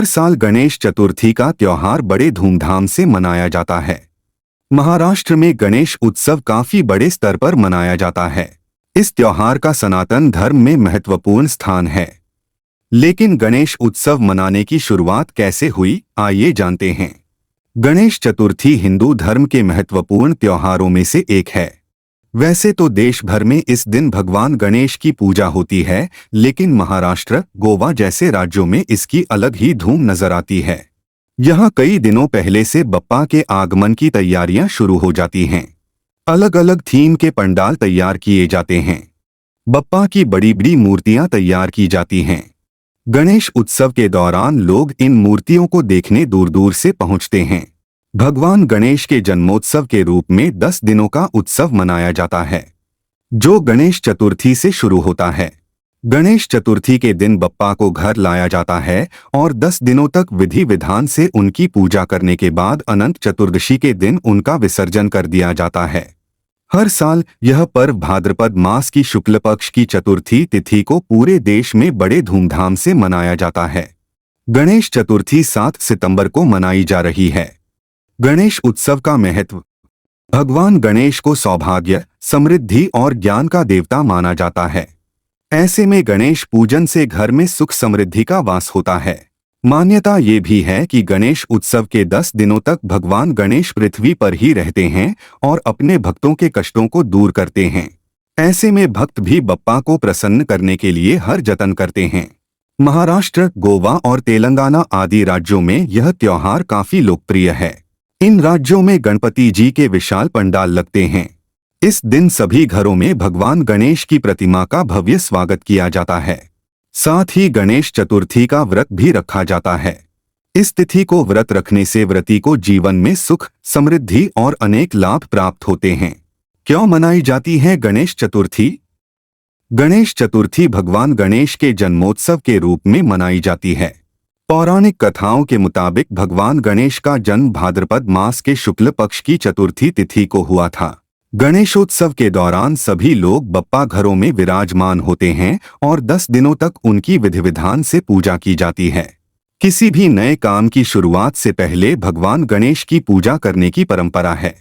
हर साल गणेश चतुर्थी का त्योहार बड़े धूमधाम से मनाया जाता है। महाराष्ट्र में गणेश उत्सव काफी बड़े स्तर पर मनाया जाता है। इस त्योहार का सनातन धर्म में महत्वपूर्ण स्थान है। लेकिन गणेश उत्सव मनाने की शुरुआत कैसे हुई, आइए जानते हैं। गणेश चतुर्थी हिंदू धर्म के महत्वपूर्ण त्योहारों में से एक है। वैसे तो देश भर में इस दिन भगवान गणेश की पूजा होती है, लेकिन महाराष्ट्र, गोवा जैसे राज्यों में इसकी अलग ही धूम नजर आती है। यहाँ कई दिनों पहले से बप्पा के आगमन की तैयारियां शुरू हो जाती हैं। अलग अलग थीम के पंडाल तैयार किए जाते हैं। बप्पा की बड़ी बड़ी मूर्तियां तैयार की जाती हैं। गणेश उत्सव के दौरान लोग इन मूर्तियों को देखने दूर दूर से पहुंचते हैं। भगवान गणेश के जन्मोत्सव के रूप में 10 दिनों का उत्सव मनाया जाता है, जो गणेश चतुर्थी से शुरू होता है। गणेश चतुर्थी के दिन बप्पा को घर लाया जाता है और 10 दिनों तक विधि विधान से उनकी पूजा करने के बाद अनंत चतुर्दशी के दिन उनका विसर्जन कर दिया जाता है। हर साल यह पर्व भाद्रपद मास की शुक्ल पक्ष की चतुर्थी तिथि को पूरे देश में बड़े धूमधाम से मनाया जाता है। गणेश चतुर्थी 7 सितंबर को मनाई जा रही है। गणेश उत्सव का महत्व। भगवान गणेश को सौभाग्य, समृद्धि और ज्ञान का देवता माना जाता है। ऐसे में गणेश पूजन से घर में सुख समृद्धि का वास होता है। मान्यता ये भी है कि गणेश उत्सव के 10 दिनों तक भगवान गणेश पृथ्वी पर ही रहते हैं और अपने भक्तों के कष्टों को दूर करते हैं। ऐसे में भक्त भी बप्पा को प्रसन्न करने के लिए हर जतन करते हैं। महाराष्ट्र, गोवा और तेलंगाना आदि राज्यों में यह त्योहार काफी लोकप्रिय है। इन राज्यों में गणपति जी के विशाल पंडाल लगते हैं। इस दिन सभी घरों में भगवान गणेश की प्रतिमा का भव्य स्वागत किया जाता है। साथ ही गणेश चतुर्थी का व्रत भी रखा जाता है। इस तिथि को व्रत रखने से व्रती को जीवन में सुख, समृद्धि और अनेक लाभ प्राप्त होते हैं। क्यों मनाई जाती है गणेश चतुर्थी? गणेश चतुर्थी भगवान गणेश के जन्मोत्सव के रूप में मनाई जाती है। पौराणिक कथाओं के मुताबिक भगवान गणेश का जन्म भाद्रपद मास के शुक्ल पक्ष की चतुर्थी तिथि को हुआ था। गणेशोत्सव के दौरान सभी लोग बप्पा घरों में विराजमान होते हैं और 10 दिनों तक उनकी विधि विधान से पूजा की जाती है। किसी भी नए काम की शुरुआत से पहले भगवान गणेश की पूजा करने की परंपरा है।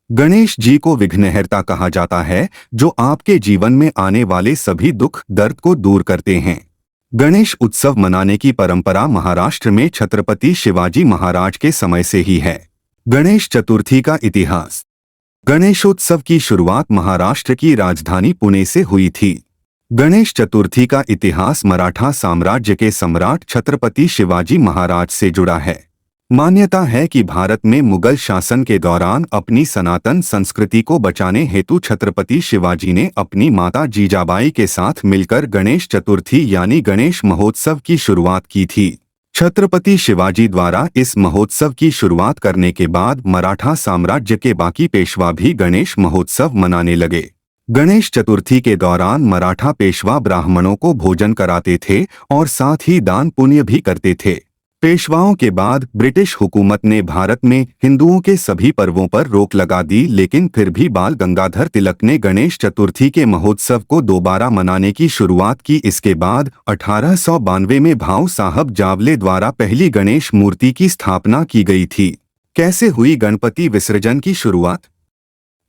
गणेश जी को विघ्नहर्ता कहा जाता है, जो आपके जीवन में आने वाले सभी दुख दर्द को दूर करते हैं। गणेश उत्सव मनाने की परंपरा महाराष्ट्र में छत्रपति शिवाजी महाराज के समय से ही है। गणेश चतुर्थी का इतिहास। गणेशोत्सव की शुरुआत महाराष्ट्र की राजधानी पुणे से हुई थी। गणेश चतुर्थी का इतिहास मराठा साम्राज्य के सम्राट छत्रपति शिवाजी महाराज से जुड़ा है। मान्यता है कि भारत में मुगल शासन के दौरान अपनी सनातन संस्कृति को बचाने हेतु छत्रपति शिवाजी ने अपनी माता जीजाबाई के साथ मिलकर गणेश चतुर्थी यानी गणेश महोत्सव की शुरुआत की थी। छत्रपति शिवाजी द्वारा इस महोत्सव की शुरुआत करने के बाद मराठा साम्राज्य के बाकी पेशवा भी गणेश महोत्सव मनाने लगे। गणेश चतुर्थी के दौरान मराठा पेशवा ब्राह्मणों को भोजन कराते थे और साथ ही दान पुण्य भी करते थे। पेशवाओं के बाद ब्रिटिश हुकूमत ने भारत में हिंदुओं के सभी पर्वों पर रोक लगा दी, लेकिन फिर भी बाल गंगाधर तिलक ने गणेश चतुर्थी के महोत्सव को दोबारा मनाने की शुरुआत की। इसके बाद 1892 में भाऊ साहब जावले द्वारा पहली गणेश मूर्ति की स्थापना की गई थी। कैसे हुई गणपति विसर्जन की शुरुआत?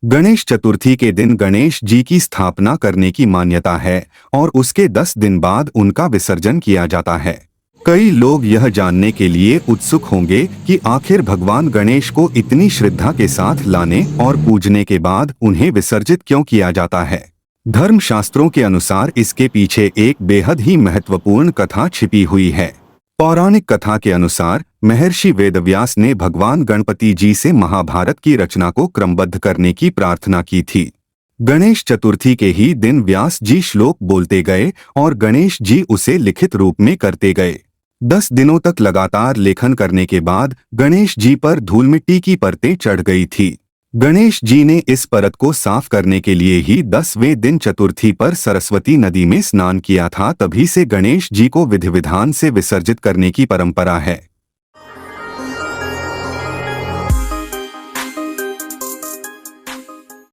गणेश चतुर्थी के दिन गणेश जी की स्थापना करने की मान्यता है और उसके 10 दिन बाद उनका विसर्जन किया जाता है। कई लोग यह जानने के लिए उत्सुक होंगे कि आखिर भगवान गणेश को इतनी श्रद्धा के साथ लाने और पूजने के बाद उन्हें विसर्जित क्यों किया जाता है। धर्मशास्त्रों के अनुसार इसके पीछे एक बेहद ही महत्वपूर्ण कथा छिपी हुई है। पौराणिक कथा के अनुसार महर्षि वेदव्यास ने भगवान गणपति जी से महाभारत की रचना को क्रमबद्ध करने की प्रार्थना की थी। गणेश चतुर्थी के ही दिन व्यास जी श्लोक बोलते गए और गणेश जी उसे लिखित रूप में करते गए। 10 दिनों तक लगातार लेखन करने के बाद गणेश जी पर धूल मिट्टी की परतें चढ़ गई थी। गणेश जी ने इस परत को साफ करने के लिए ही 10वें दिन चतुर्थी पर सरस्वती नदी में स्नान किया था। तभी से गणेश जी को विधि विधान से विसर्जित करने की परंपरा है।